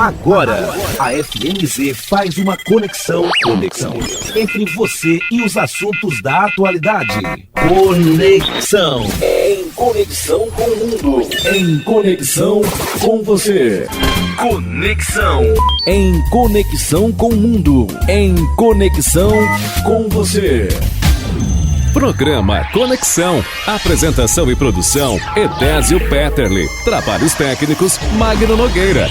Agora, a FMZ faz uma conexão entre você e os assuntos da atualidade. Conexão. Em conexão com o mundo. Em conexão com você. Conexão. Em conexão com o mundo. Em conexão com você. Programa Conexão. Apresentação e produção, Edésio Petterle. Trabalhos técnicos, Magno Nogueira.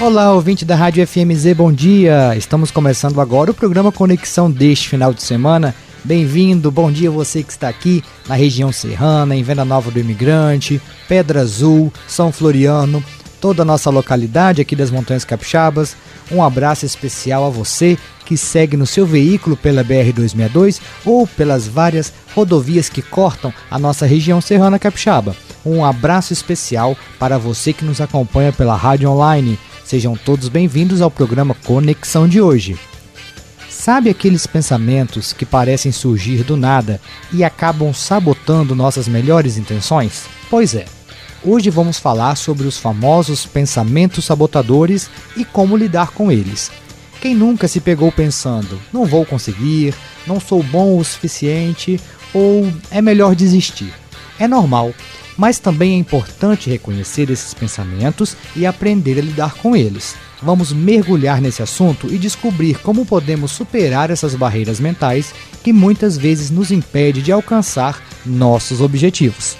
Olá, ouvinte da Rádio FMZ, bom dia. Estamos começando agora o programa Conexão deste final de semana. Bem-vindo, bom dia você que está aqui na região serrana, em Venda Nova do Imigrante, Pedra Azul, São Floriano, toda a nossa localidade aqui das Montanhas Capixabas. Um abraço especial a você que segue no seu veículo pela BR-262 ou pelas várias rodovias que cortam a nossa região serrana capixaba. Um abraço especial para você que nos acompanha pela rádio online. Sejam todos bem-vindos ao programa Conexão de hoje. Sabe aqueles pensamentos que parecem surgir do nada e acabam sabotando nossas melhores intenções? Pois é, hoje vamos falar sobre os famosos pensamentos sabotadores e como lidar com eles. Quem nunca se pegou pensando, não vou conseguir, não sou bom o suficiente ou é melhor desistir? É normal. Mas também é importante reconhecer esses pensamentos e aprender a lidar com eles. Vamos mergulhar nesse assunto e descobrir como podemos superar essas barreiras mentais que muitas vezes nos impedem de alcançar nossos objetivos.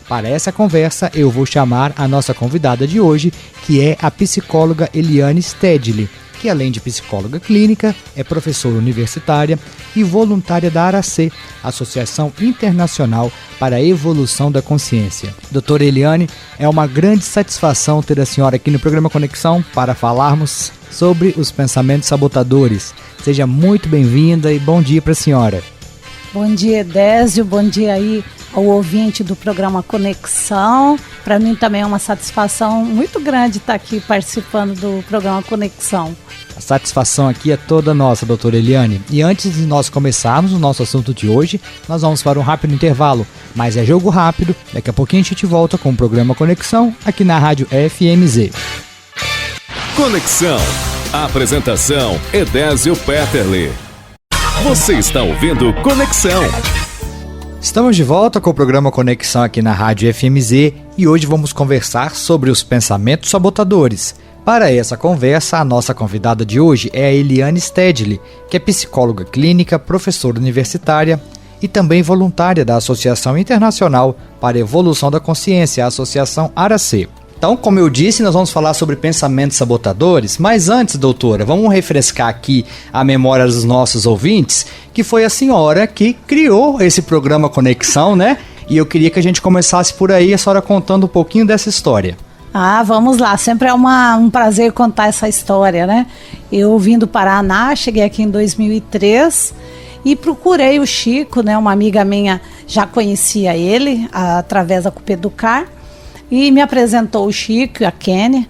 Para essa conversa, eu vou chamar a nossa convidada de hoje, que é a psicóloga Eliane Stedley, que além de psicóloga clínica, é professora universitária e voluntária da ARAC, Associação Internacional para a Evolução da Consciência. Doutora Eliane, é uma grande satisfação ter a senhora aqui no programa Conexão para falarmos sobre os pensamentos sabotadores. Seja muito bem-vinda e bom dia para a senhora. Bom dia, Edésio, bom dia aí ao ouvinte do programa Conexão. Para mim também é uma satisfação muito grande estar aqui participando do programa Conexão. A satisfação aqui é toda nossa, doutora Eliane. E antes de nós começarmos o nosso assunto de hoje, nós vamos para um rápido intervalo, mas é jogo rápido. Daqui a pouquinho a gente volta com o programa Conexão aqui na Rádio FMZ. Conexão. Apresentação, Edésio Petterle. Você está ouvindo Conexão. Estamos de volta com o programa Conexão aqui na Rádio FMZ e hoje vamos conversar sobre os pensamentos sabotadores. Para essa conversa, a nossa convidada de hoje é a Eliane Stedley, que é psicóloga clínica, professora universitária e também voluntária da Associação Internacional para a Evolução da Consciência, a Associação ARAC. Então, como eu disse, nós vamos falar sobre pensamentos sabotadores, mas antes, doutora, vamos refrescar aqui a memória dos nossos ouvintes, que foi a senhora que criou esse programa Conexão, né? E eu queria que a gente começasse por aí, a senhora contando um pouquinho dessa história. Vamos lá, sempre é um prazer contar essa história, né? Eu vim do Paraná, cheguei aqui em 2003 e procurei o Chico, né? Uma amiga minha já conhecia ele através da Cupeducar. E me apresentou o Chico e a Kenny.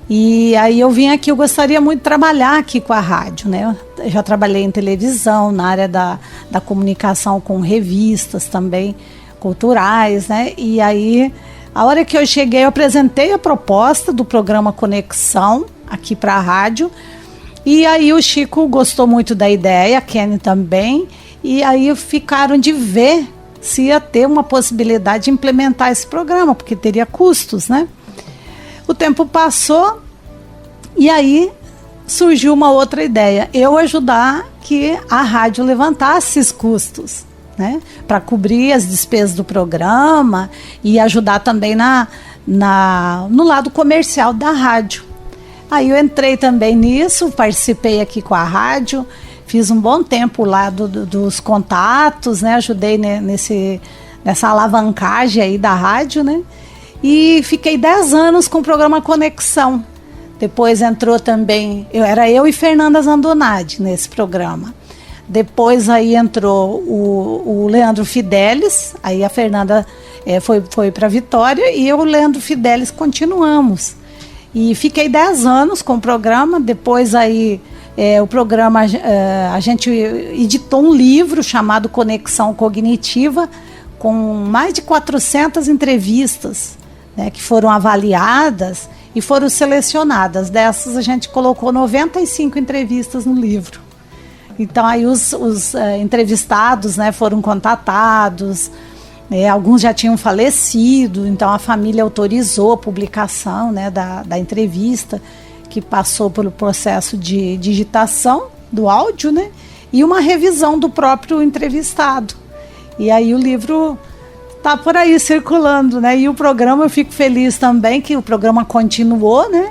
E aí eu vim aqui, eu gostaria muito de trabalhar aqui com a rádio, né? Eu já trabalhei em televisão, na área da comunicação com revistas também, culturais, né? E aí, a hora que eu cheguei, eu apresentei a proposta do programa Conexão aqui para a rádio. E aí o Chico gostou muito da ideia, a Kenny também. E aí ficaram de ver se ia ter uma possibilidade de implementar esse programa, porque teria custos, né? O tempo passou e aí surgiu uma outra ideia, eu ajudar que a rádio levantasse esses custos, né? Para cobrir as despesas do programa e ajudar também no lado comercial da rádio. Aí eu entrei também nisso, participei aqui com a rádio, fiz um bom tempo lá dos contatos, né? Ajudei nessa alavancagem aí da rádio, né? E fiquei 10 anos com o programa Conexão. Depois entrou também, era eu e Fernanda Zandonati nesse programa. Depois aí entrou o Leandro Fidelis, aí a Fernanda foi para Vitória e eu e o Leandro Fidelis continuamos. E fiquei 10 anos com o programa, depois aí o programa, a gente editou um livro chamado Conexão Cognitiva, com mais de 400 entrevistas, né, que foram avaliadas e foram selecionadas. Dessas a gente colocou 95 entrevistas no livro. Então aí os entrevistados, né, foram contatados, alguns já tinham falecido, então a família autorizou a publicação, né, da entrevista, que passou pelo processo de digitação do áudio, né, e uma revisão do próprio entrevistado. E aí o livro está por aí circulando, né? E o programa, eu fico feliz também que o programa continuou, né?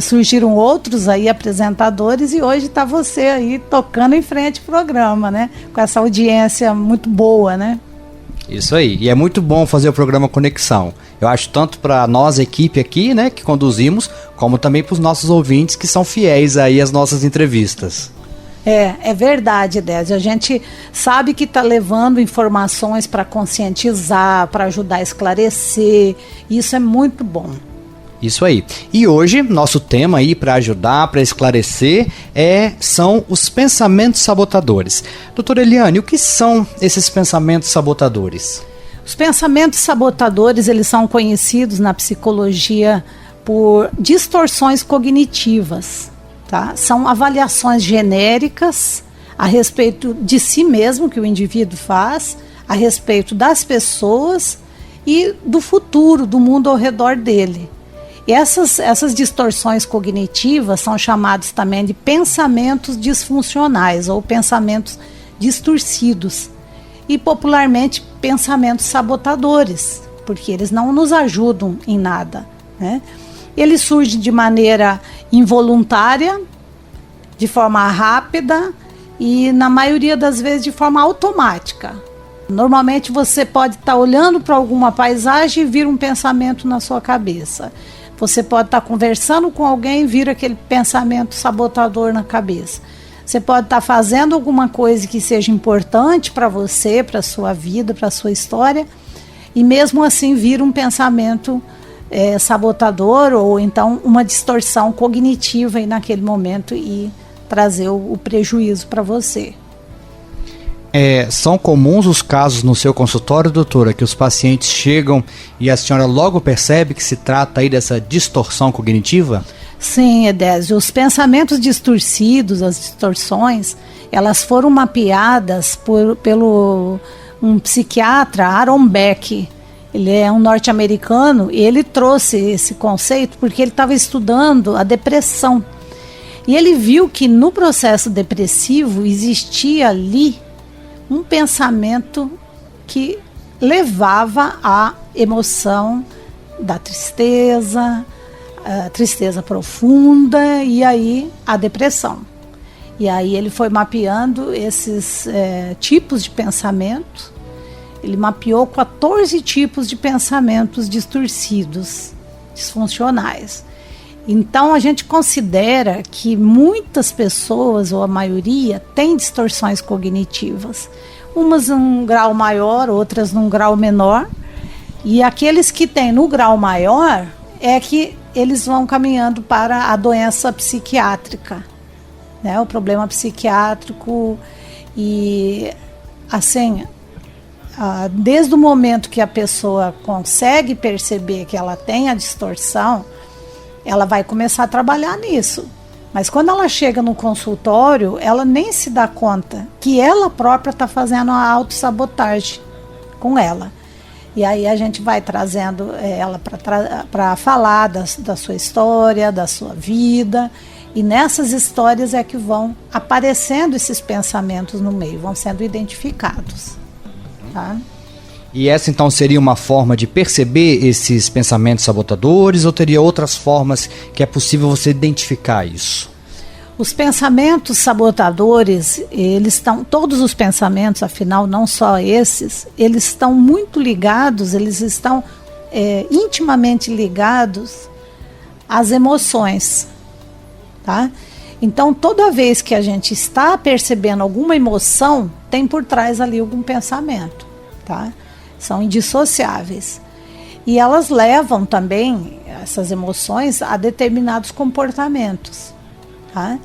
Surgiram outros aí apresentadores e hoje está você aí tocando em frente ao programa, né? Com essa audiência muito boa, né? Isso aí, e é muito bom fazer o programa Conexão. Eu acho tanto para nós, equipe aqui, né, que conduzimos, como também para os nossos ouvintes que são fiéis aí às nossas entrevistas. É verdade, Désio. A gente sabe que está levando informações para conscientizar, para ajudar a esclarecer. Isso é muito bom. Isso aí. E hoje, nosso tema aí para ajudar, para esclarecer, são os pensamentos sabotadores. Doutora Eliane, o que são esses pensamentos sabotadores? Os pensamentos sabotadores, eles são conhecidos na psicologia por distorções cognitivas. Tá? São avaliações genéricas a respeito de si mesmo que o indivíduo faz, a respeito das pessoas e do futuro, do mundo ao redor dele. E essas distorções cognitivas são chamadas também de pensamentos disfuncionais ou pensamentos distorcidos e popularmente pensamentos sabotadores, porque eles não nos ajudam em nada, né? Ele surge de maneira involuntária, de forma rápida e, na maioria das vezes, de forma automática. Normalmente você pode estar olhando para alguma paisagem e vir um pensamento na sua cabeça. Você pode estar conversando com alguém e vir aquele pensamento sabotador na cabeça. Você pode estar fazendo alguma coisa que seja importante para você, para a sua vida, para a sua história, e mesmo assim vir um pensamento sabotador ou então uma distorção cognitiva aí naquele momento e trazer o prejuízo para você. São comuns os casos no seu consultório, doutora, que os pacientes chegam e a senhora logo percebe que se trata aí dessa distorção cognitiva? Sim, Edésio. Os pensamentos distorcidos, as distorções, elas foram mapeadas pelo um psiquiatra, Aaron Beck. Ele é um norte-americano e ele trouxe esse conceito porque ele estava estudando a depressão. E ele viu que no processo depressivo existia ali um pensamento que levava à emoção da tristeza, a tristeza profunda e aí a depressão. E aí ele foi mapeando esses tipos de pensamento. Ele mapeou 14 tipos de pensamentos distorcidos, disfuncionais. Então a gente considera que muitas pessoas, ou a maioria, tem distorções cognitivas. Umas num grau maior, outras num grau menor. E aqueles que têm no grau maior é que eles vão caminhando para a doença psiquiátrica, né? O problema psiquiátrico. E assim, desde o momento que a pessoa consegue perceber que ela tem a distorção, ela vai começar a trabalhar nisso. Mas quando ela chega no consultório, ela nem se dá conta que ela própria está fazendo a autossabotagem com ela. E aí a gente vai trazendo ela para falar da sua história, da sua vida. E nessas histórias é que vão aparecendo esses pensamentos no meio, vão sendo identificados. Tá? E essa então seria uma forma de perceber esses pensamentos sabotadores ou teria outras formas que é possível você identificar isso? Os pensamentos sabotadores, todos os pensamentos, afinal, não só esses, eles estão muito ligados, eles estão intimamente ligados às emoções, tá? Então, toda vez que a gente está percebendo alguma emoção, tem por trás ali algum pensamento, tá? São indissociáveis. E elas levam também, essas emoções, a determinados comportamentos. Tá?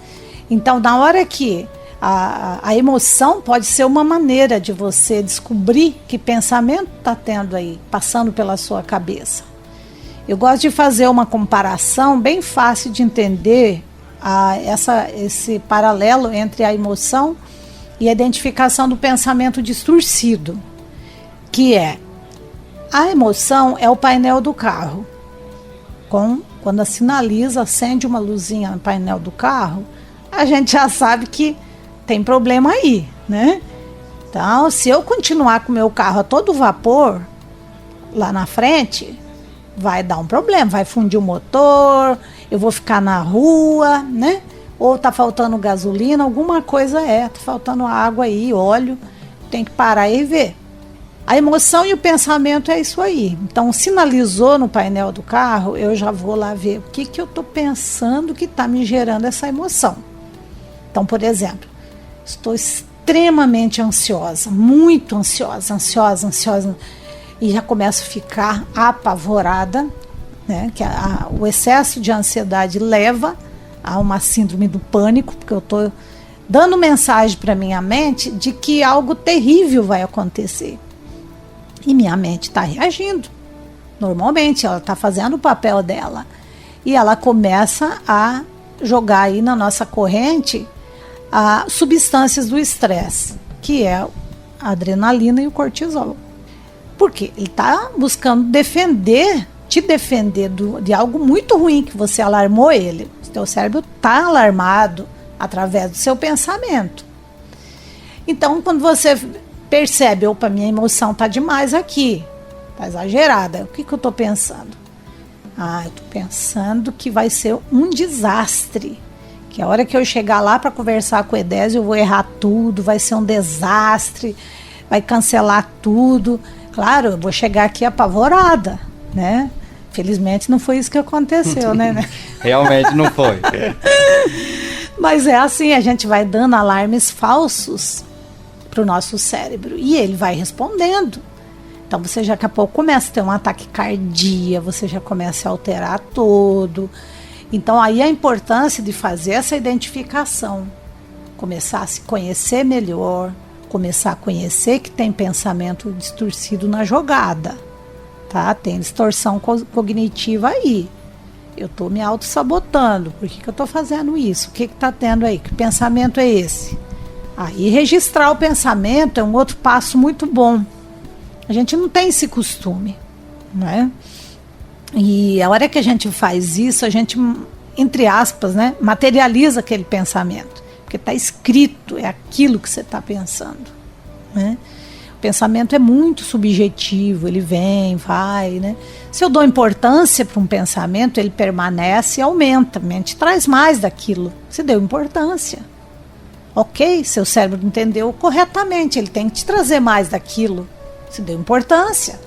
Então, na hora que a emoção pode ser uma maneira de você descobrir que pensamento está tendo aí, passando pela sua cabeça. Eu gosto de fazer uma comparação bem fácil de entender esse paralelo entre a emoção e a identificação do pensamento distorcido, que é a emoção é o painel do carro. Quando sinaliza, acende uma luzinha no painel do carro, a gente já sabe que tem problema aí, né? Então, se eu continuar com o meu carro a todo vapor lá na frente, vai dar um problema, vai fundir o motor, eu vou ficar na rua, né? Ou tá faltando gasolina, alguma coisa tá faltando água aí, óleo, tem que parar e ver. A emoção e o pensamento é isso aí. Então, sinalizou no painel do carro, eu já vou lá ver o que eu tô pensando que tá me gerando essa emoção. Então, por exemplo, estou extremamente ansiosa, muito ansiosa, e já começo a ficar apavorada, né? Que o excesso de ansiedade leva a uma síndrome do pânico, porque eu estou dando mensagem para minha mente de que algo terrível vai acontecer. E minha mente está reagindo. Normalmente, ela está fazendo o papel dela. E ela começa a jogar aí na nossa corrente substâncias do estresse, que é a adrenalina e o cortisol. Porque ele está buscando te defender de algo muito ruim que você alarmou ele. O seu cérebro está alarmado através do seu pensamento. Então, quando você percebe, opa, minha emoção está demais aqui, está exagerada, o que eu estou pensando? Eu estou pensando que vai ser um desastre. Que a hora que eu chegar lá para conversar com o Edésio, eu vou errar tudo, vai ser um desastre, vai cancelar tudo. Claro, eu vou chegar aqui apavorada, né? Felizmente não foi isso que aconteceu, né? Realmente não foi. Mas é assim, a gente vai dando alarmes falsos para o nosso cérebro e ele vai respondendo. Então você já daqui a pouco começa a ter um ataque cardíaco, você já começa a alterar todo. Então aí a importância de fazer essa identificação, começar a se conhecer melhor, começar a conhecer que tem pensamento distorcido na jogada, tá? Tem distorção cognitiva aí. Eu estou me auto-sabotando. Por que eu estou fazendo isso? O que está tendo aí? Que pensamento é esse? Aí registrar o pensamento é um outro passo muito bom. A gente não tem esse costume, né? E a hora que a gente faz isso, a gente, entre aspas, né, materializa aquele pensamento. Porque está escrito, é aquilo que você está pensando, né? O pensamento é muito subjetivo, ele vem, vai, né? Se eu dou importância para um pensamento, ele permanece e aumenta. A mente traz mais daquilo. Você deu importância. Ok, seu cérebro entendeu corretamente, ele tem que te trazer mais daquilo. Você deu importância.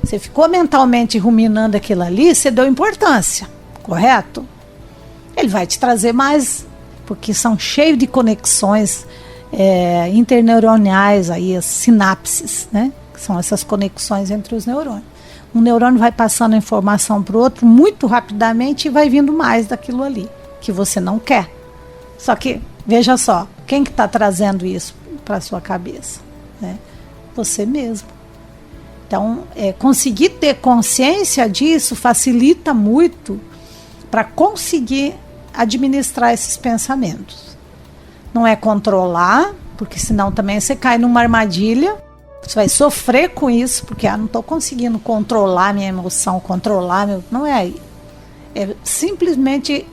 Você ficou mentalmente ruminando aquilo ali, você deu importância, correto? Ele vai te trazer mais, porque são cheios de conexões interneuronais, aí, as sinapses, né? Que são essas conexões entre os neurônios. Um neurônio vai passando a informação para o outro muito rapidamente e vai vindo mais daquilo ali, que você não quer. Só que, veja só, quem que está trazendo isso para a sua cabeça? Né? Você mesmo. Então, conseguir ter consciência disso facilita muito para conseguir administrar esses pensamentos. Não é controlar, porque senão também você cai numa armadilha, você vai sofrer com isso, porque não estou conseguindo controlar minha emoção, não é aí. É simplesmente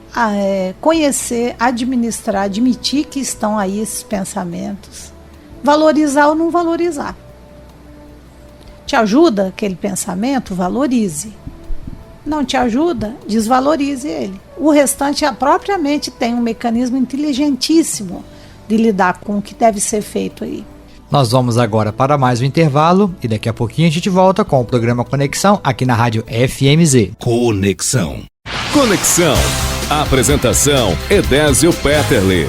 conhecer, administrar, admitir que estão aí esses pensamentos, valorizar ou não valorizar. Te ajuda aquele pensamento? Valorize. Não te ajuda? Desvalorize ele. O restante, a própria mente tem um mecanismo inteligentíssimo de lidar com o que deve ser feito aí. Nós vamos agora para mais um intervalo e daqui a pouquinho a gente volta com o programa Conexão aqui na Rádio FMZ. Conexão. Conexão. Apresentação: Edésio Petterle.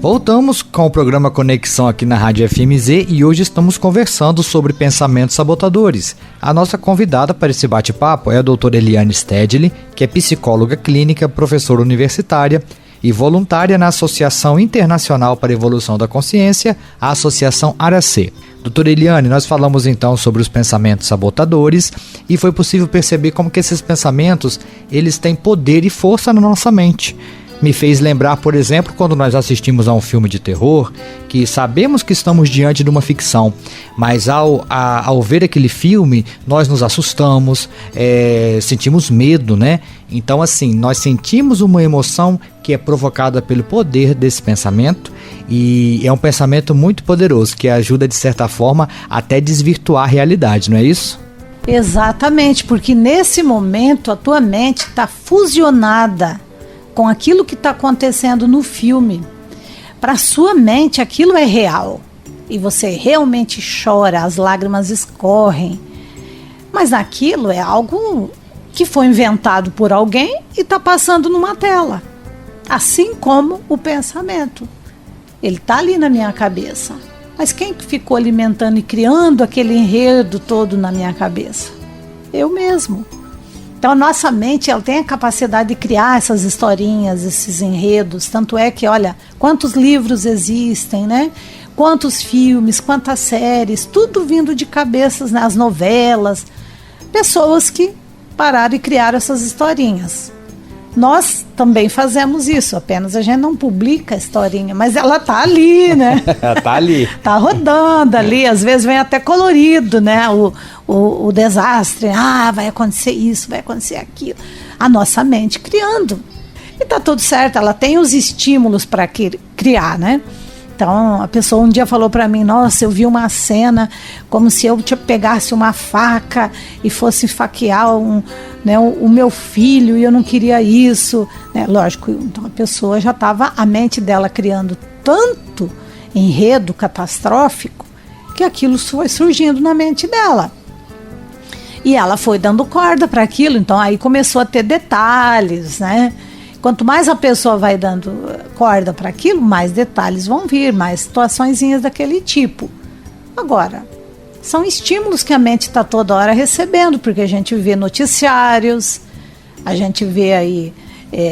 Voltamos com o programa Conexão aqui na Rádio FMZ e hoje estamos conversando sobre pensamentos sabotadores. A nossa convidada para esse bate-papo é a doutora Eliane Stedley, que é psicóloga clínica, professora universitária e voluntária na Associação Internacional para a Evolução da Consciência, a Associação ARAC. Doutora Eliane, nós falamos então sobre os pensamentos sabotadores e foi possível perceber como que esses pensamentos, eles têm poder e força na nossa mente. Me fez lembrar, por exemplo, quando nós assistimos a um filme de terror, que sabemos que estamos diante de uma ficção, mas ao ver aquele filme, nós nos assustamos, sentimos medo, né? Então, assim, nós sentimos uma emoção que é provocada pelo poder desse pensamento, e é um pensamento muito poderoso, que ajuda, de certa forma, até desvirtuar a realidade, não é isso? Exatamente, porque nesse momento a tua mente está fusionada com aquilo que está acontecendo no filme. Para sua mente aquilo é real e você realmente chora, as lágrimas escorrem, mas aquilo é algo que foi inventado por alguém e está passando numa tela, assim como o pensamento. Ele está ali na minha cabeça, mas quem ficou alimentando e criando aquele enredo todo na minha cabeça? Eu mesmo. Então a nossa mente, ela tem a capacidade de criar essas historinhas, esses enredos, tanto é que, olha, quantos livros existem, né? Quantos filmes, quantas séries, tudo vindo de cabeças, né? As novelas, pessoas que pararam e criaram essas historinhas. Nós também fazemos isso, apenas a gente não publica a historinha, mas ela tá ali, né? Tá ali. Tá rodando ali, às vezes vem até colorido, né? O desastre, vai acontecer isso, vai acontecer aquilo. A nossa mente criando. E tá tudo certo, ela tem os estímulos para criar, né? Então, a pessoa um dia falou para mim, nossa, eu vi uma cena como se eu pegasse uma faca e fosse esfaquear o meu filho e eu não queria isso. Né? Lógico, então a pessoa já estava, a mente dela criando tanto enredo catastrófico que aquilo foi surgindo na mente dela. E ela foi dando corda para aquilo, então aí começou a ter detalhes, né? Quanto mais a pessoa vai dando corda para aquilo, mais detalhes vão vir, mais situaçõezinhas daquele tipo. Agora, são estímulos que a mente está toda hora recebendo, porque a gente vê noticiários, a gente vê aí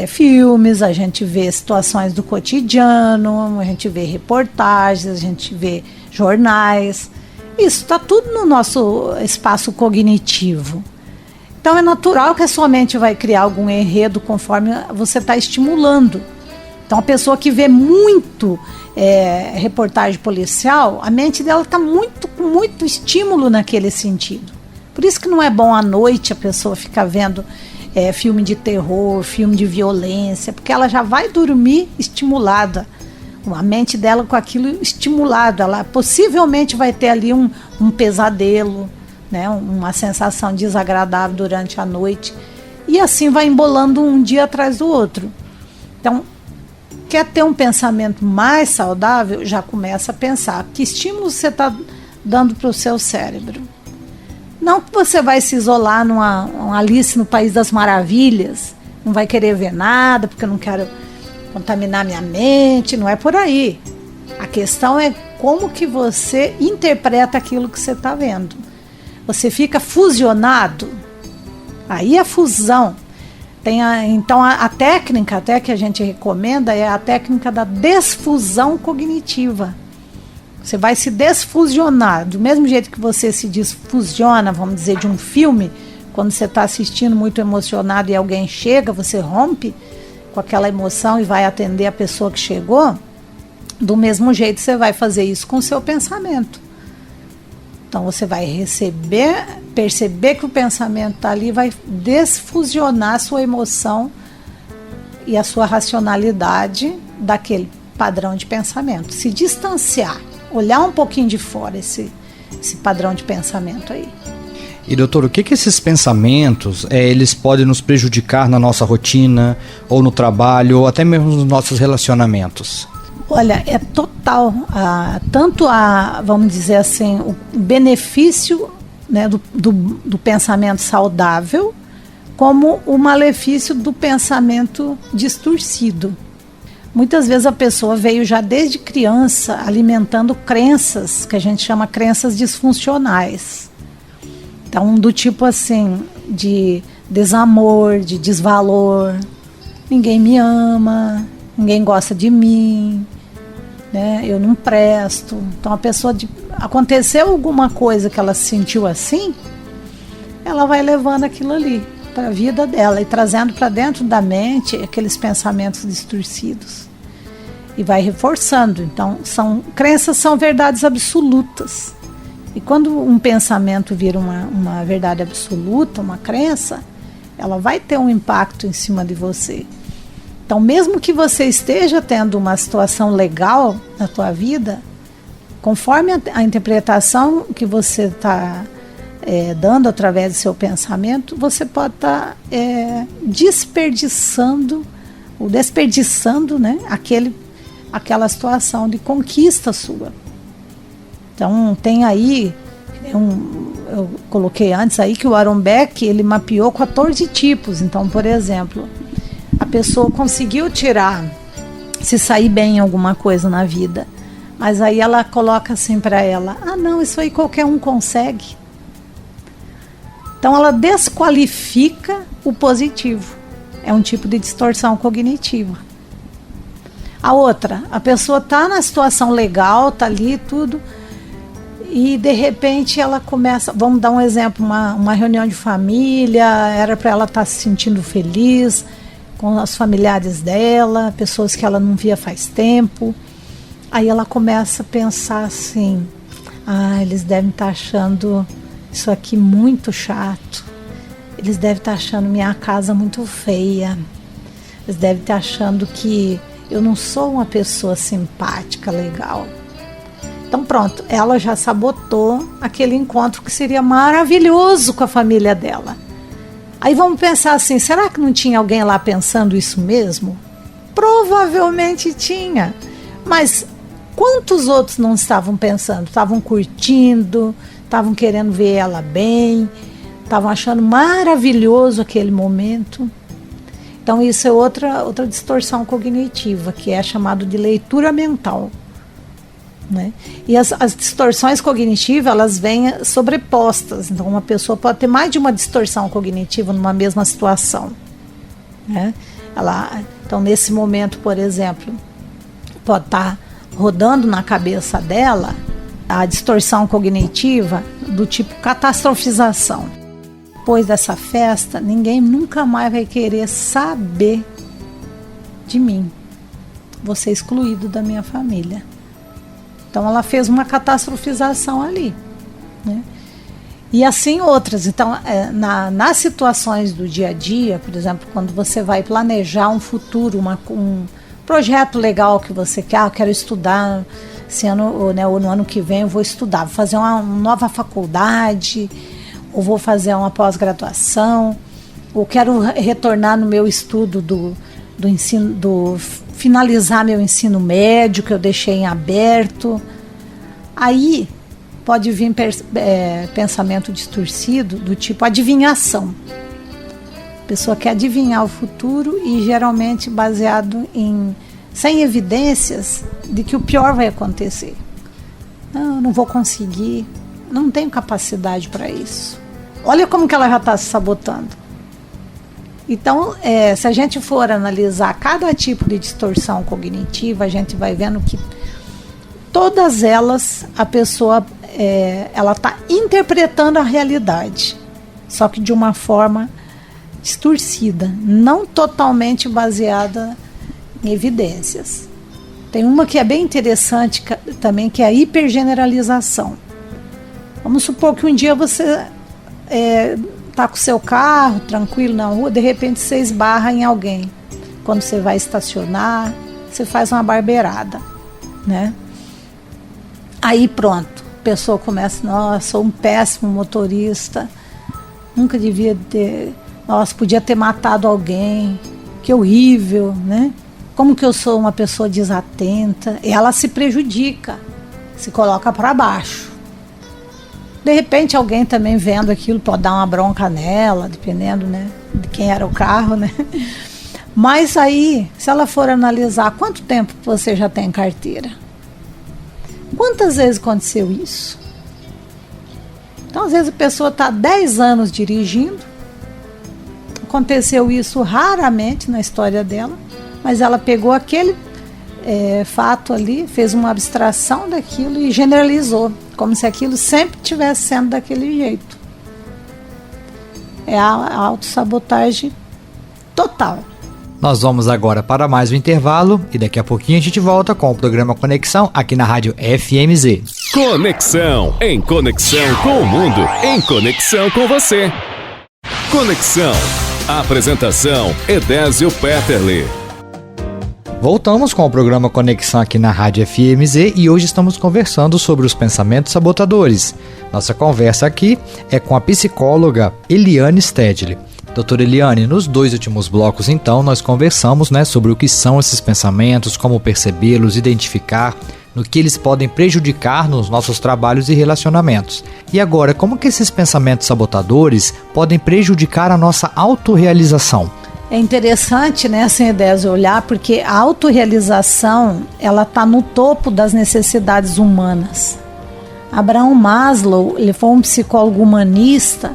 filmes, a gente vê situações do cotidiano, a gente vê reportagens, a gente vê jornais. Isso está tudo no nosso espaço cognitivo. Então é natural que a sua mente vai criar algum enredo conforme você está estimulando. Então a pessoa que vê muito reportagem policial, a mente dela está com muito estímulo naquele sentido. Por isso que não é bom à noite a pessoa ficar vendo filme de terror, filme de violência, porque ela já vai dormir estimulada. A mente dela com aquilo estimulado, ela possivelmente vai ter ali um pesadelo, né, uma sensação desagradável durante a noite, e assim vai embolando um dia atrás do outro. Então, quer ter um pensamento mais saudável, já começa a pensar que estímulo você está dando para o seu cérebro. Não que você vai se isolar numa Alice no País das Maravilhas, não vai querer ver nada, porque eu não quero contaminar minha mente, não é por aí. A questão é como que você interpreta aquilo que você está vendo. Você fica fusionado, aí a fusão. Então a técnica até que a gente recomenda é a técnica da desfusão cognitiva. Você vai se desfusionar, do mesmo jeito que você se desfusiona, vamos dizer, de um filme, quando você está assistindo muito emocionado e alguém chega, você rompe com aquela emoção e vai atender a pessoa que chegou, do mesmo jeito você vai fazer isso com o seu pensamento. Então você vai perceber que o pensamento está ali, vai desfusionar a sua emoção e a sua racionalidade daquele padrão de pensamento. Se distanciar, olhar um pouquinho de fora esse padrão de pensamento aí. E doutor, o que esses pensamentos, eles podem nos prejudicar na nossa rotina, ou no trabalho, ou até mesmo nos nossos relacionamentos? Olha, é total, vamos dizer assim, o benefício, né, do pensamento saudável, como o malefício do pensamento distorcido. Muitas vezes a pessoa veio já desde criança alimentando crenças, que a gente chama crenças disfuncionais. Então, do tipo assim, de desamor, de desvalor, ninguém me ama, ninguém gosta de mim, né? Eu não presto. Então a pessoa aconteceu alguma coisa que ela se sentiu assim, ela vai levando aquilo ali para a vida dela e trazendo para dentro da mente aqueles pensamentos distorcidos e vai reforçando. Então, crenças são verdades absolutas. E quando um pensamento vira uma verdade absoluta, uma crença, ela vai ter um impacto em cima de você. Então, mesmo que você esteja tendo uma situação legal na tua vida, conforme a interpretação que você está dando através do seu pensamento, você pode estar desperdiçando, né, aquela situação de conquista sua. Então, tem aí, eu coloquei antes aí que o Aaron Beck, ele mapeou 14 tipos. Então, por exemplo, a pessoa conseguiu se sair bem em alguma coisa na vida, mas aí ela coloca assim para ela: não, isso aí qualquer um consegue. Então, ela desqualifica o positivo. É um tipo de distorção cognitiva. A outra, a pessoa está na situação legal, está ali tudo, e de repente ela começa, vamos dar um exemplo, uma reunião de família, era para ela estar se sentindo feliz com os familiares dela, pessoas que ela não via faz tempo. Aí ela começa a pensar assim: eles devem estar achando isso aqui muito chato, eles devem estar achando minha casa muito feia, eles devem estar achando que eu não sou uma pessoa simpática, legal. Então pronto, ela já sabotou aquele encontro que seria maravilhoso com a família dela. Aí vamos pensar assim: será que não tinha alguém lá pensando isso mesmo? Provavelmente tinha, mas quantos outros não estavam pensando? Estavam curtindo, estavam querendo ver ela bem, estavam achando maravilhoso aquele momento. Então isso é outra distorção cognitiva, que é chamado de leitura mental, né? E as distorções cognitivas, elas vêm sobrepostas. Então uma pessoa pode ter mais de uma distorção cognitiva numa mesma situação, né? Então nesse momento, por exemplo, pode estar rodando na cabeça dela a distorção cognitiva do tipo catastrofização. Depois dessa festa, ninguém nunca mais vai querer saber de mim. Vou ser excluído da minha família. Então ela fez uma ali, né? E assim outras. Então, nas situações do dia a dia, por exemplo, quando você vai planejar um futuro, um projeto legal que você quer, eu quero estudar esse ano, né, ou no ano que vem eu vou estudar, vou fazer uma nova faculdade, ou vou fazer uma pós-graduação, ou quero retornar no meu estudo do ensino, finalizar meu ensino médio, que eu deixei em aberto. Aí pode vir pensamento distorcido do tipo adivinhação. A pessoa quer adivinhar o futuro e geralmente baseado sem evidências de que o pior vai acontecer. Não vou conseguir, não tenho capacidade para isso. Olha como que ela já está se sabotando. Então, se a gente for analisar cada tipo de distorção cognitiva, a gente vai vendo que todas elas, a pessoa ela está interpretando a realidade, só que de uma forma distorcida, não totalmente baseada em evidências. Tem uma que é bem interessante também, que é a hipergeneralização. Vamos supor que um dia você está com o seu carro tranquilo na rua, de repente você esbarra em alguém. Quando você vai estacionar, você faz uma barbeirada, né? Aí pronto, a pessoa começa: nossa, sou um péssimo motorista, nunca devia ter, nossa, podia ter matado alguém, que horrível, né? Como que eu sou uma pessoa desatenta? E ela se prejudica, se coloca para baixo. De repente alguém também vendo aquilo pode dar uma bronca nela, dependendo, né, de quem era o carro, né? Mas aí, se ela for analisar quanto tempo você já tem carteira, quantas vezes aconteceu isso? Então, às vezes a pessoa está 10 anos dirigindo, aconteceu isso raramente na história dela, mas ela pegou aquele fato ali, fez uma abstração daquilo e generalizou, como se aquilo sempre estivesse sendo daquele jeito. É a autossabotagem total. Nós vamos agora para mais um intervalo e daqui a pouquinho a gente volta com o programa Conexão aqui na Rádio FMZ. Conexão, em conexão com o mundo, em conexão com você. Conexão. Apresentação, Edésio Petterle. Voltamos com o programa Conexão aqui na Rádio FMZ e hoje estamos conversando sobre os pensamentos sabotadores. Nossa conversa aqui é com a psicóloga Eliane Stedley. Doutora Eliane, nos 2 últimos blocos, então, nós conversamos, sobre o que são esses pensamentos, como percebê-los, identificar, no que eles podem prejudicar nos nossos trabalhos e relacionamentos. E agora, como que esses pensamentos sabotadores podem prejudicar a nossa autorrealização? É interessante, assim, Edésio, olhar, porque a autorrealização, ela está no topo das necessidades humanas. Abraham Maslow, ele foi um psicólogo humanista,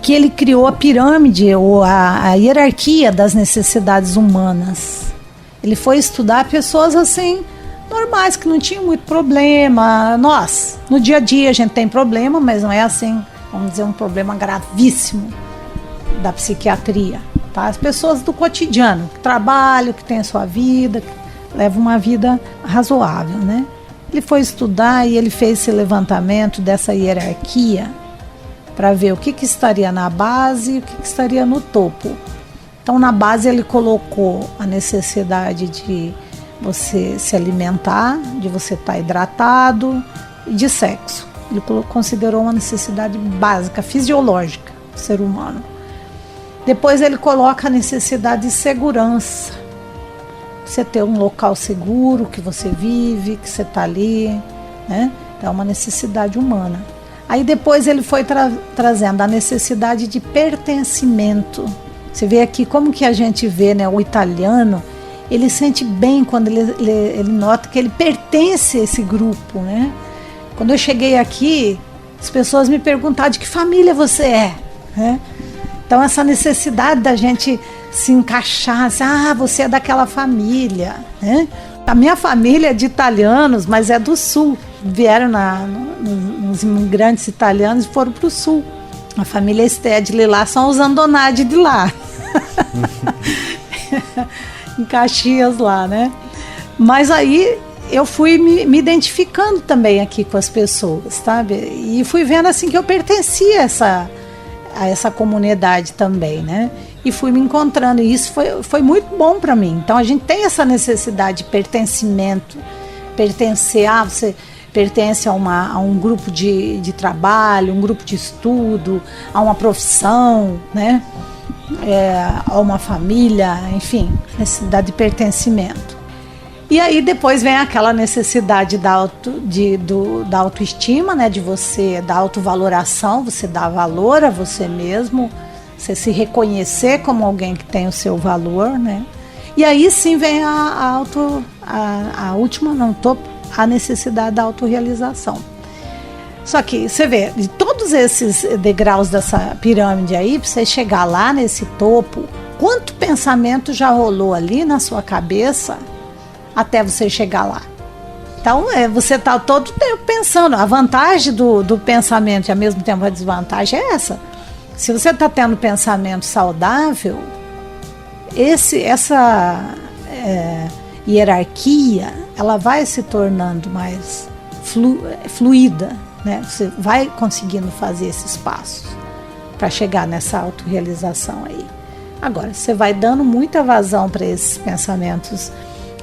que ele criou a pirâmide ou a hierarquia das necessidades humanas. Ele foi estudar pessoas assim, normais, que não tinham muito problema. Nós, no dia a dia a gente tem problema, mas não é assim, vamos dizer, um problema gravíssimo da psiquiatria. Tá? As pessoas do cotidiano, que trabalham, que têm a sua vida, que levam uma vida razoável, né? Ele foi estudar e ele fez esse levantamento dessa hierarquia para ver o que estaria na base e o que estaria no topo. Então, na base, ele colocou a necessidade de você se alimentar, de você estar hidratado e de sexo. Ele considerou uma necessidade básica, fisiológica do ser humano. Depois, ele coloca a necessidade de segurança. Você ter um local seguro, que você vive, que você está ali, né? Então, é uma necessidade humana. Aí depois ele foi trazendo a necessidade de pertencimento. Você vê aqui como que a gente vê, o italiano, ele sente bem quando ele nota que ele pertence a esse grupo, né? Quando eu cheguei aqui, as pessoas me perguntaram de que família você é, né? Então essa necessidade da gente se encaixar, assim, você é daquela família, né? A minha família é de italianos, mas é do sul. Vieram nos imigrantes italianos e foram para o sul. A família Stedley lá são os Andonadi de lá. Em Caxias lá, né? Mas aí eu fui me identificando também aqui com as pessoas, sabe? E fui vendo assim que eu pertencia a essa comunidade também, né? E fui me encontrando, e isso foi muito bom para mim. Então a gente tem essa necessidade de pertencimento, pertencer, você pertence a um grupo de trabalho, um grupo de estudo, a uma profissão, né? A uma família, enfim, necessidade de pertencimento. E aí depois vem aquela necessidade da autoestima, né? Da autovaloração, você dá valor a você mesmo, você se reconhecer como alguém que tem o seu valor, né? E aí sim vem a última, não, a necessidade da autorrealização. Só que você vê, de todos esses degraus dessa pirâmide aí, para você chegar lá nesse topo, quanto pensamento já rolou ali na sua cabeça até você chegar lá? Então, você está todo tempo pensando. A vantagem do pensamento e ao mesmo tempo a desvantagem é essa. Se você está tendo pensamento saudável, essa hierarquia, ela vai se tornando mais fluida, né? Você vai conseguindo fazer esses passos para chegar nessa autorrealização aí. Agora, você vai dando muita vazão para esses pensamentos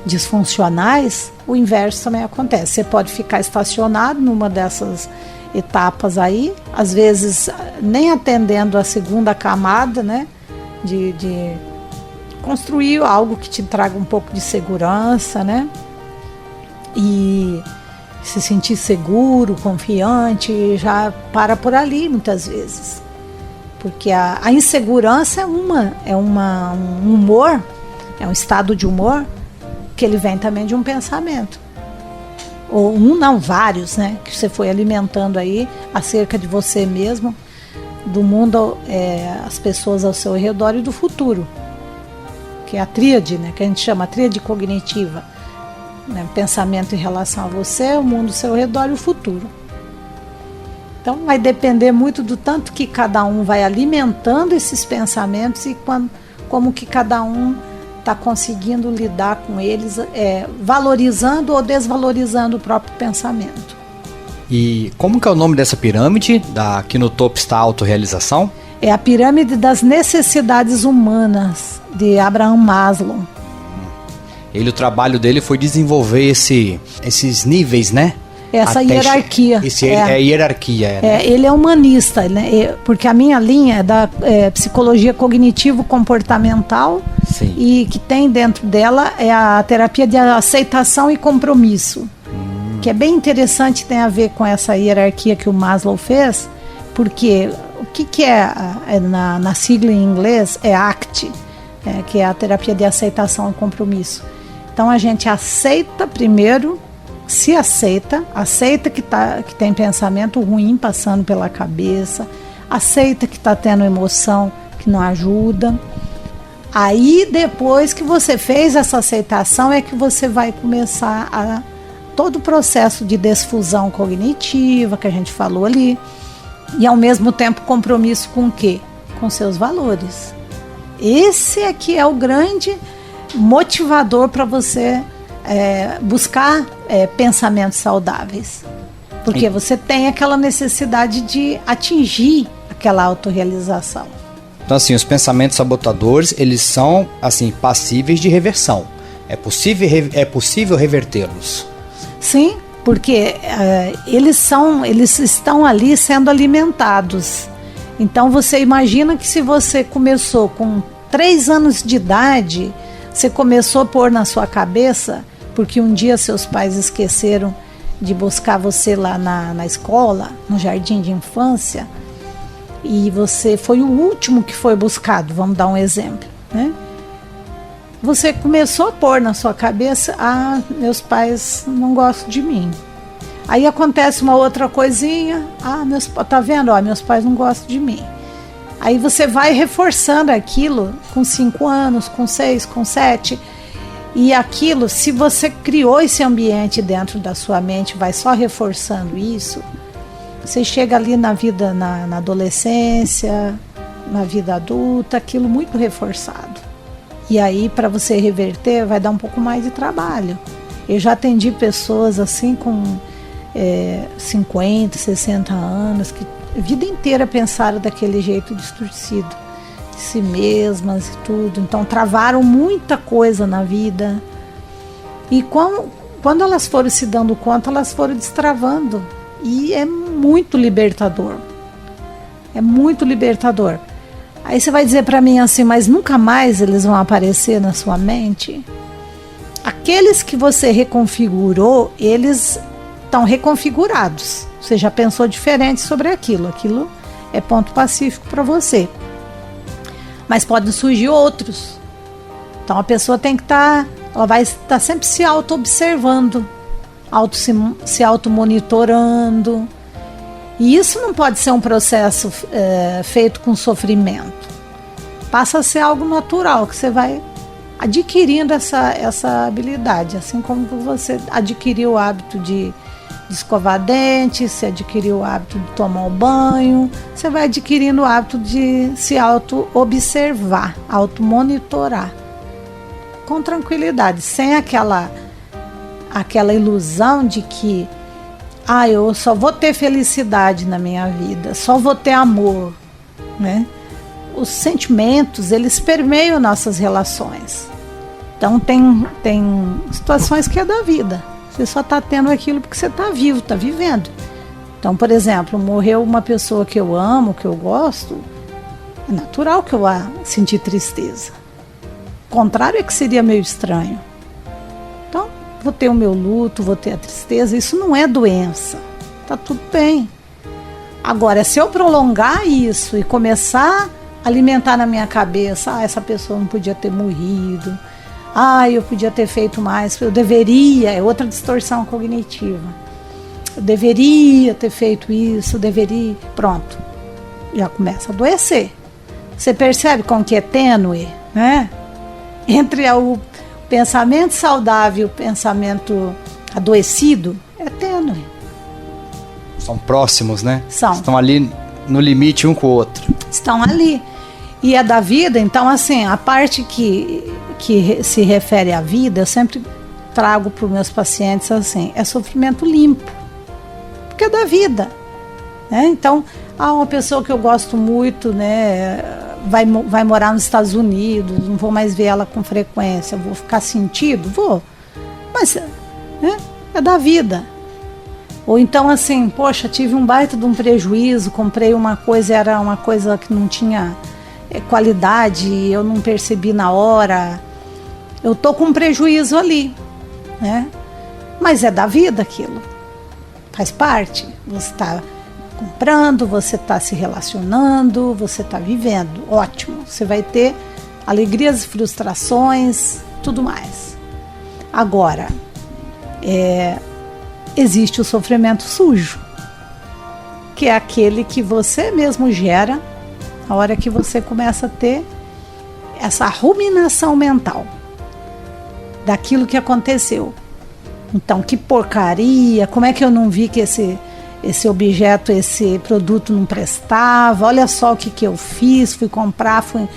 disfuncionais, o inverso também acontece. Você pode ficar estacionado numa dessas etapas aí, às vezes nem atendendo a segunda camada, né? De construir algo que te traga um pouco de segurança, né? E se sentir seguro, confiante, já para por ali muitas vezes. Porque a insegurança é um humor, é um estado de humor que ele vem também de um pensamento. Ou vários, né? Que você foi alimentando aí acerca de você mesmo, do mundo, as pessoas ao seu redor e do futuro que é a tríade, né, que a gente chama a tríade cognitiva, né, pensamento em relação a você, o mundo ao seu redor e o futuro. Então vai depender muito do tanto que cada um vai alimentando esses pensamentos e como que cada um está conseguindo lidar com eles, valorizando ou desvalorizando o próprio pensamento. E como que é o nome dessa pirâmide? Que no topo está a autorrealização? É a pirâmide das necessidades humanas, de Abraham Maslow. O trabalho dele foi desenvolver esses níveis, né? Essa hierarquia. Hierarquia. Né? Ele é humanista, né? Porque a minha linha é da psicologia cognitivo-comportamental. Sim. E que tem dentro dela a terapia de aceitação e compromisso. Que é bem interessante, tem a ver com essa hierarquia que o Maslow fez, porque o que na sigla em inglês é ACT, que é a terapia de aceitação e compromisso. Então a gente aceita primeiro, se aceita que tem pensamento ruim passando pela cabeça, aceita que está tendo emoção que não ajuda. Aí depois que você fez essa aceitação é que você vai começar todo o processo de desfusão cognitiva que a gente falou ali, e ao mesmo tempo compromisso com o quê? Com seus valores. Esse aqui é o grande motivador para você buscar pensamentos saudáveis, porque você tem aquela necessidade de atingir aquela autorrealização. Então assim, os pensamentos sabotadores, eles são assim passíveis de reversão. É possível revertê-los. Sim, porque eles estão ali sendo alimentados. Então você imagina que se você começou com 3 anos de idade, você começou a pôr na sua cabeça, porque um dia seus pais esqueceram de buscar você lá na escola, no jardim de infância, e você foi o último que foi buscado, vamos dar um exemplo, né? Você começou a pôr na sua cabeça, meus pais não gostam de mim. Aí acontece uma outra coisinha, tá vendo? Meus pais não gostam de mim. Aí você vai reforçando aquilo com 5 anos, com 6, com 7. E aquilo, se você criou esse ambiente dentro da sua mente, vai só reforçando isso, você chega ali na vida, na adolescência, na vida adulta, aquilo muito reforçado. E aí, para você reverter, vai dar um pouco mais de trabalho. Eu já atendi pessoas assim com 50, 60 anos, que a vida inteira pensaram daquele jeito distorcido, de si mesmas e tudo. Então, travaram muita coisa na vida. E quando elas foram se dando conta, elas foram destravando. E é muito libertador. É muito libertador. Aí você vai dizer para mim assim, mas nunca mais eles vão aparecer na sua mente? Aqueles que você reconfigurou, eles estão reconfigurados. Você já pensou diferente sobre aquilo. Aquilo é ponto pacífico para você. Mas podem surgir outros. Então a pessoa tem que ela vai estar sempre se auto-observando, se auto-monitorando. E isso não pode ser um processo feito com sofrimento. Passa a ser algo natural, que você vai adquirindo essa habilidade. Assim como você adquiriu o hábito de escovar dentes, você adquiriu o hábito de tomar um banho, você vai adquirindo o hábito de se auto-observar, auto-monitorar. Com tranquilidade, sem aquela ilusão de que eu só vou ter felicidade na minha vida, só vou ter amor, né? Os sentimentos, eles permeiam nossas relações. Então tem situações que é da vida. Você só está tendo aquilo porque você está vivo, está vivendo. Então, por exemplo, morreu uma pessoa que eu amo, que eu gosto, é natural que eu vá sentir tristeza. O contrário é que seria meio estranho. Então, vou ter o meu luto, vou ter a tristeza, isso não é doença, tá tudo bem. Agora, se eu prolongar isso e começar a alimentar na minha cabeça, essa pessoa não podia ter morrido, eu podia ter feito mais, eu deveria, é outra distorção cognitiva, eu deveria ter feito isso, pronto, já começa a adoecer. Você percebe como que é tênue, né? entre o pensamento saudável e o pensamento adoecido é tênue. São próximos, né? São. Estão ali no limite um com o outro. Estão ali. E é da vida, então assim, a parte que se refere à vida, eu sempre trago para os meus pacientes assim, é sofrimento limpo. Porque é da vida. Né? Então, uma pessoa que eu gosto muito, né, vai morar nos Estados Unidos, não vou mais ver ela com frequência, vou ficar sentido? Vou. Mas né, é da vida. Ou então assim, poxa, tive um baita de um prejuízo, comprei uma coisa, era uma coisa que não tinha qualidade, eu não percebi na hora, eu tô com um prejuízo ali, né? Mas é da vida aquilo, faz parte, você está comprando, você está se relacionando, você está vivendo, ótimo, você vai ter alegrias e frustrações, tudo mais. Agora, existe o sofrimento sujo, que é aquele que você mesmo gera a hora que você começa a ter essa ruminação mental daquilo que aconteceu. Então, que porcaria, como é que eu não vi que esse objeto, esse produto não prestava, olha só o que eu fiz, fui comprar, fui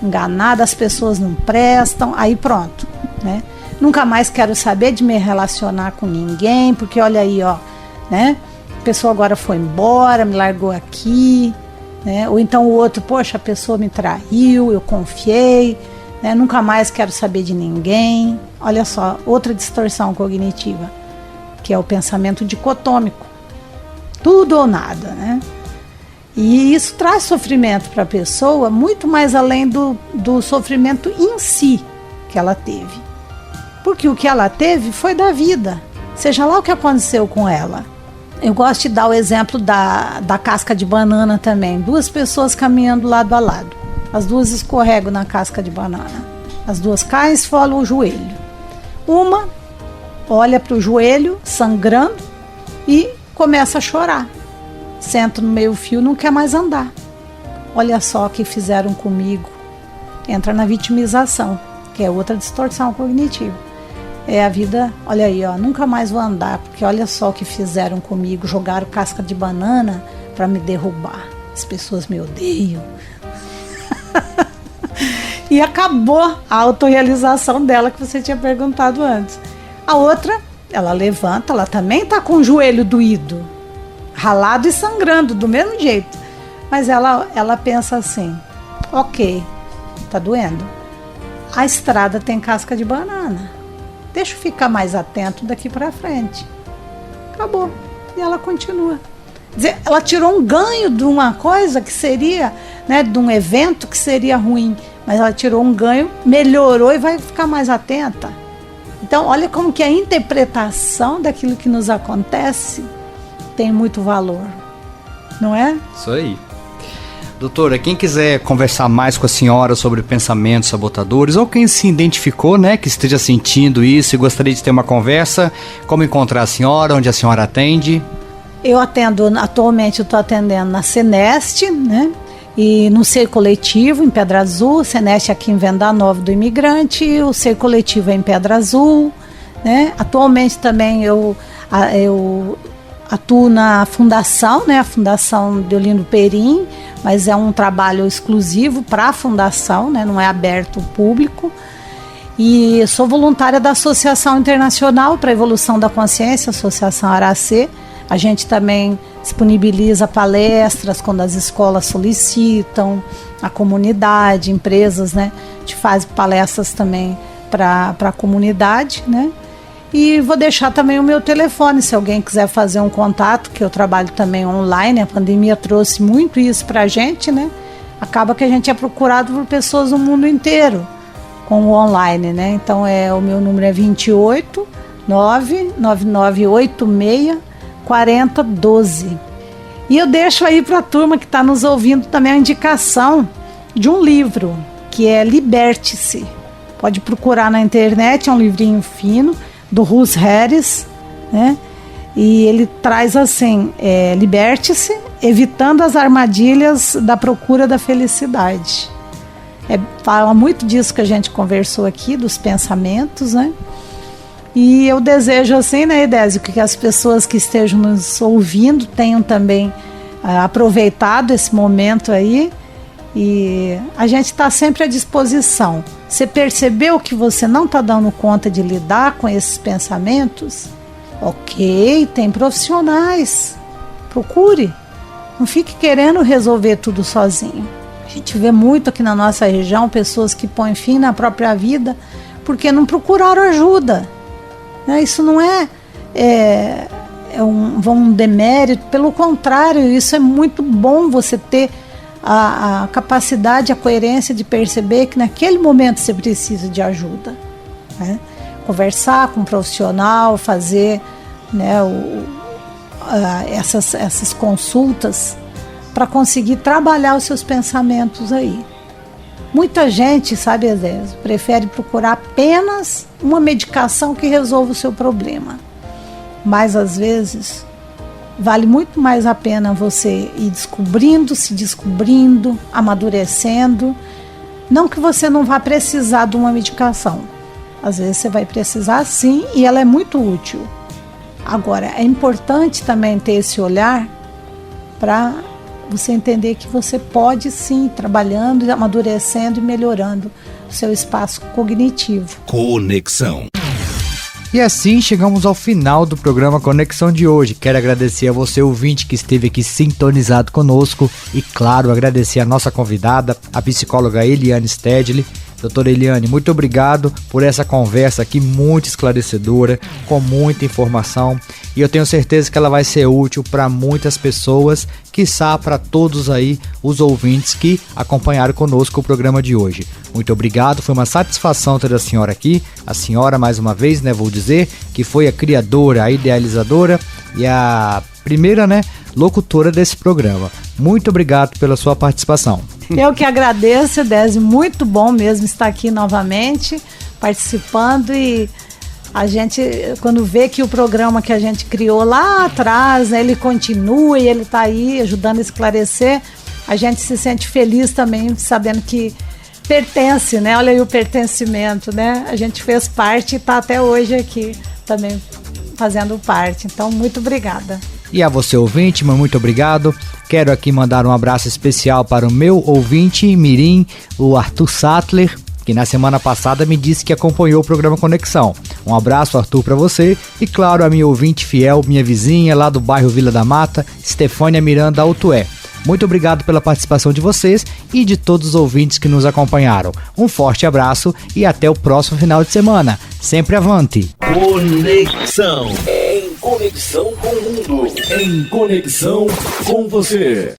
enganada, as pessoas não prestam, aí pronto, né? Nunca mais quero saber de me relacionar com ninguém, porque olha aí, ó, né? A pessoa agora foi embora, me largou aqui, né? Ou então o outro, poxa, a pessoa me traiu, eu confiei, né? Nunca mais quero saber de ninguém. Olha só, outra distorção cognitiva, que é o pensamento dicotômico. Tudo ou nada, né? E isso traz sofrimento para a pessoa, muito mais além do sofrimento em si que ela teve. Porque o que ela teve foi da vida, seja lá o que aconteceu com ela. Eu gosto de dar o exemplo da casca de banana também. Duas pessoas caminhando lado a lado. As duas escorregam na casca de banana. As duas caem e esfolam o joelho. Uma olha para o joelho, sangrando, e começa a chorar. Senta no meio-fio, não quer mais andar. Olha só o que fizeram comigo. Entra na vitimização, que é outra distorção cognitiva. É a vida, olha aí, ó, nunca mais vou andar, porque olha só o que fizeram comigo, jogaram casca de banana para me derrubar. As pessoas me odeiam. E acabou a autorrealização dela que você tinha perguntado antes. A outra, ela levanta, ela também está com o joelho doído, ralado e sangrando do mesmo jeito. Mas ela pensa assim, ok, tá doendo. A estrada tem casca de banana. Deixa eu ficar mais atento daqui para frente. Acabou. E ela continua. Quer dizer, ela tirou um ganho de uma coisa que seria, né, de um evento que seria ruim, mas ela tirou um ganho, melhorou e vai ficar mais atenta. Então, olha como que a interpretação daquilo que nos acontece tem muito valor, não é? Isso aí. Doutora, quem quiser conversar mais com a senhora sobre pensamentos sabotadores, ou quem se identificou, né, que esteja sentindo isso e gostaria de ter uma conversa, como encontrar a senhora, onde a senhora atende? Eu atendo, atualmente eu estou atendendo na Seneste, né, e no Ser Coletivo, em Pedra Azul, Seneste aqui em Venda Nova do Imigrante, o Ser Coletivo é em Pedra Azul, né, atualmente também eu atuo na fundação, né, a Fundação Deolindo Perim, mas é um trabalho exclusivo para a fundação, né, não é aberto ao público. E sou voluntária da Associação Internacional para a Evolução da Consciência, Associação Aracê. A gente também disponibiliza palestras quando as escolas solicitam, a comunidade, empresas, né, a gente faz palestras também para a comunidade, né. E vou deixar também o meu telefone, se alguém quiser fazer um contato, que eu trabalho também online, a pandemia trouxe muito isso pra gente, né? Acaba que a gente é procurado por pessoas no mundo inteiro com o online, né? Então o meu número é 28 99986 4012. E eu deixo aí pra turma que está nos ouvindo também a indicação de um livro, que é Liberte-se. Pode procurar na internet, é um livrinho fino, do Russ Harris, né? E ele traz assim, liberte-se, evitando as armadilhas da procura da felicidade. Fala muito disso que a gente conversou aqui, dos pensamentos, né? E eu desejo assim, né, Edésio, que as pessoas que estejam nos ouvindo tenham também aproveitado esse momento aí, e a gente está sempre à disposição. Você percebeu que você não está dando conta de lidar com esses pensamentos? Ok, tem profissionais, procure, não fique querendo resolver tudo sozinho. A gente vê muito aqui na nossa região pessoas que põem fim na própria vida porque não procuraram ajuda, né? Isso não é um demérito, pelo contrário, isso é muito bom, você ter a capacidade, a coerência de perceber que naquele momento você precisa de ajuda, né? Conversar com um profissional, fazer, né, essas consultas para conseguir trabalhar os seus pensamentos aí. Muita gente, sabe, Edésio, prefere procurar apenas uma medicação que resolva o seu problema. Mas, às vezes, vale muito mais a pena você ir se descobrindo, amadurecendo. Não que você não vá precisar de uma medicação. Às vezes você vai precisar sim, e ela é muito útil. Agora, é importante também ter esse olhar para você entender que você pode sim ir trabalhando, amadurecendo e melhorando o seu espaço cognitivo. Conexão. E assim chegamos ao final do programa Conexão de hoje. Quero agradecer a você, ouvinte, que esteve aqui sintonizado conosco, e claro, agradecer a nossa convidada, a psicóloga Eliane Stedley. Doutora Eliane, muito obrigado por essa conversa aqui muito esclarecedora, com muita informação, e eu tenho certeza que ela vai ser útil para muitas pessoas, quiçá para todos aí os ouvintes que acompanharam conosco o programa de hoje. Muito obrigado, foi uma satisfação ter a senhora aqui, a senhora mais uma vez, né, vou dizer, que foi a criadora, a idealizadora e a primeira, né, locutora desse programa. Muito obrigado pela sua participação. Eu que agradeço, Edésio, muito bom mesmo estar aqui novamente, participando, e a gente, quando vê que o programa que a gente criou lá atrás, né, ele continua e ele está aí ajudando a esclarecer, a gente se sente feliz também, sabendo que pertence, né? Olha aí o pertencimento, né? A gente fez parte e está até hoje aqui também fazendo parte. Então, muito obrigada. E a você, ouvinte, muito obrigado. Quero aqui mandar um abraço especial para o meu ouvinte mirim, o Arthur Sattler, que na semana passada me disse que acompanhou o programa Conexão. Um abraço, Arthur, para você. E claro, a minha ouvinte fiel, minha vizinha lá do bairro Vila da Mata, Stefânia Miranda Altué. Muito obrigado pela participação de vocês e de todos os ouvintes que nos acompanharam. Um forte abraço e até o próximo final de semana. Sempre avante! Conexão. Em conexão com o mundo. Em conexão com você.